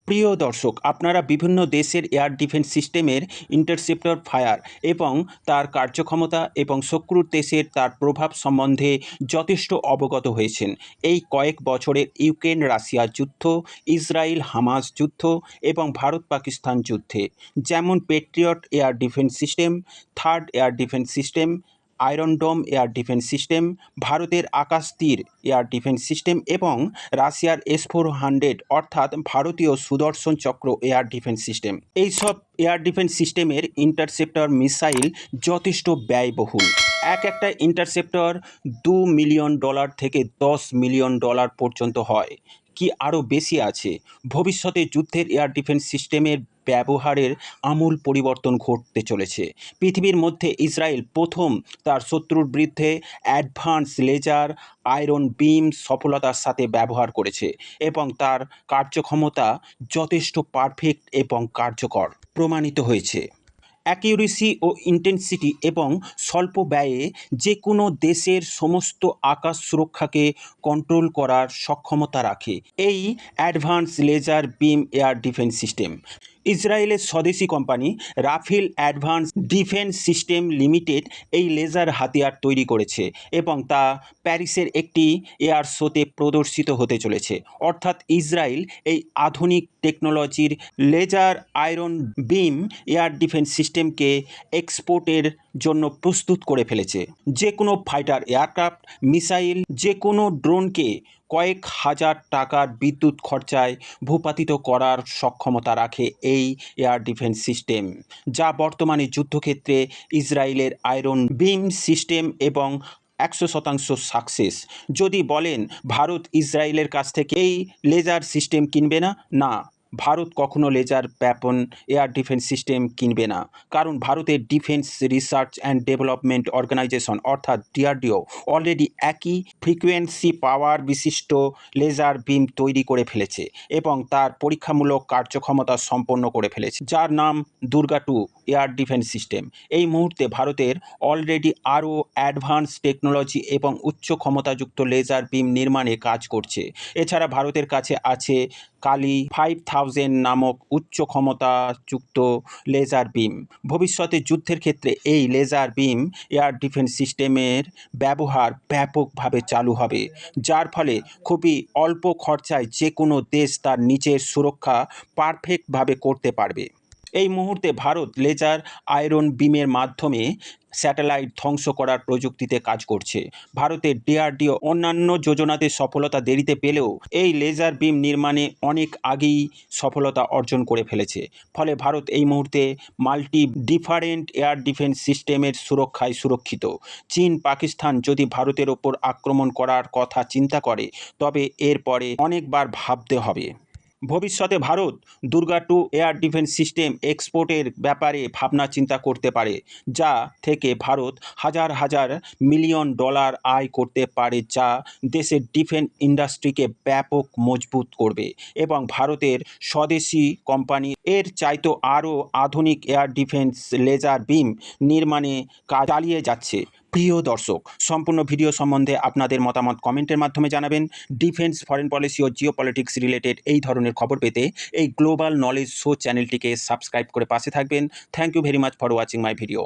প্রিয় দর্শক, আপনারা বিভিন্ন দেশের এয়ার ডিফেন্স সিস্টেমের ইন্টারসেপ্টর ফায়ার এবং তার কার্যক্ষমতা এবং শত্রুর দেশের তার প্রভাব সম্বন্ধে যথেষ্ট অবগত হয়েছেন। এই কয়েক বছরের ইউক্রেন রাশিয়া যুদ্ধ, ইসরায়েল হামাস যুদ্ধ এবং ভারত পাকিস্তান যুদ্ধে, যেমন Patriot air defence system, third air defence system, Iron Dome air defence system, ভারতের আকাশ তীর এয়ার ডিফেন্স সিস্টেম এবং রাশিয়ার S-400 অর্থাৎ ভারতীয় সুদর্শন চক্র এয়ার ডিফেন্স সিস্টেম। এইসব এয়ার ডিফেন্স সিস্টেমের ইন্টারসেপ্টর মিসাইল যথেষ্ট ব্যয়বহুল। একটা ইন্টারসেপ্টর $2 মিলিয়ন থেকে $10 মিলিয়ন পর্যন্ত হয়, কি আরও বেশি আছে। ভবিষ্যতে যুদ্ধের এয়ার ডিফেন্স সিস্টেমের ব্যবহারের আমূল পরিবর্তন ঘটতে চলেছে। পৃথিবীর মধ্যে ইসরায়েল প্রথম তার শত্রুর বিরুদ্ধে অ্যাডভান্স লেজার আয়রন বিম সফলতার সাথে ব্যবহার করেছে এবং তার কার্যক্ষমতা যথেষ্ট পারফেক্ট এবং কার্যকর প্রমাণিত হয়েছে। অ্যাকিউরেসি ও ইন্টেন্সিটি এবং স্বল্প ব্যয়ে যে কোনো দেশের সমস্ত আকাশ সুরক্ষাকে কন্ট্রোল করার সক্ষমতা রাখে এই advance laser beam air defence system. ইসরায়েলের স্বদেশি company Rafael advance defence system limited এই লেজার হাতিয়ার তৈরি করেছে এবং তা প্যারিসের একটি এয়ার শোতে প্রদর্শিত হতে চলেছে। অর্থাৎ ইসরায়েল এই আধুনিক টেকনোলজির লেজার আয়রন বিম এয়ার ডিফেন্স সিস্টেমকে এক্সপোর্টের জন্য প্রস্তুত করে ফেলেছে। যে কোনো ফাইটার এয়ারক্রাফট, মিসাইল, যে কোনো ড্রোনকে কয়েক হাজার টাকার বিদ্যুৎ খরচায় ভূপাতিত করার সক্ষমতা রাখে এই এয়ার ডিফেন্স সিস্টেম, যা বর্তমানে যুদ্ধক্ষেত্রে ইসরায়েলের আয়রন বিম সিস্টেম এবং 100% সাকসেস। যদি বলেন ভারত ইসরায়েলের কাছ থেকে এই লেজার সিস্টেম কিনবে না, না, ভারত কখনো লেজার ব্যাপন এয়ার ডিফেন্স সিস্টেম কিনবে না, কারণ ভারতের defence research and development organisation অর্থাৎ DRDO অলরেডি একই ফ্রিকোয়েন্সি পাওয়ার বিশিষ্ট লেজার বিম তৈরি করে ফেলেছে এবং তার পরীক্ষামূলক কার্যক্ষমতা সম্পন্ন করে ফেলেছে, যার নাম দুর্গা 2 এয়ার ডিফেন্স সিস্টেম। এই মুহূর্তে ভারতের অলরেডি আরও অ্যাডভান্স টেকনোলজি এবং উচ্চ ক্ষমতাযুক্ত লেজার বিম নির্মাণে কাজ করছে। এছাড়া ভারতের কাছে আছে কালি 5000 নামক উচ্চ ক্ষমতাযুক্ত লেজার বিম। ভবিষ্যতে যুদ্ধের ক্ষেত্রে এই লেজার বিম এয়ার ডিফেন্স সিস্টেমের ব্যবহার ব্যাপকভাবে চালু হবে, যার ফলে খুবই অল্প খরচায় যে কোনো দেশ তার নিজের সুরক্ষা পারফেক্টভাবে করতে পারবে। এই মুহূর্তে ভারত লেজার আয়রন বিমের মাধ্যমে স্যাটেলাইট ধ্বংস করার প্রযুক্তিতে কাজ করছে। ভারতের DRDO অন্যান্য যোজনাতে সফলতা দেরিতে পেলেও এই লেজার বিম নির্মাণে অনেক আগেই সফলতা অর্জন করে ফেলেছে। ফলে ভারত এই মুহূর্তে মাল্টি ডিফারেন্ট এয়ার ডিফেন্স সিস্টেমের সুরক্ষায় সুরক্ষিত। চীন, পাকিস্তান যদি ভারতের ওপর আক্রমণ করার কথা চিন্তা করে, তবে এরপরে অনেকবার ভাবতে হবে। ভবিষ্যতে Bharat Durga 2 air defence system এক্সপোর্টের ব্যাপারে ভাবনা চিন্তা করতে পারে, যা থেকে ভারত হাজার হাজার মিলিয়ন ডলার আয় করতে পারে, যা দেশের ডিফেন্স ইন্ডাস্ট্রিকে ব্যাপক মজবুত করবে এবং ভারতের স্বদেশি কোম্পানি এর চাইতে আরও আধুনিক এয়ার ডিফেন্স লেজার বিম নির্মাণে কাজ চালিয়ে যাচ্ছে। প্রিয় দর্শক, সম্পূর্ণ ভিডিও সম্বন্ধে আপনাদের মতামত কমেন্টের মাধ্যমে জানাবেন। ডিফেন্স, ফরেন পলিসি ও জিও পলিটিক্স রিলেটেড এই ধরনের খবর পেতে এই গ্লোবাল নলেজ শো চ্যানেলটিকে সাবস্ক্রাইব করে পাশে থাকবেন। Thank you very much for watching my video.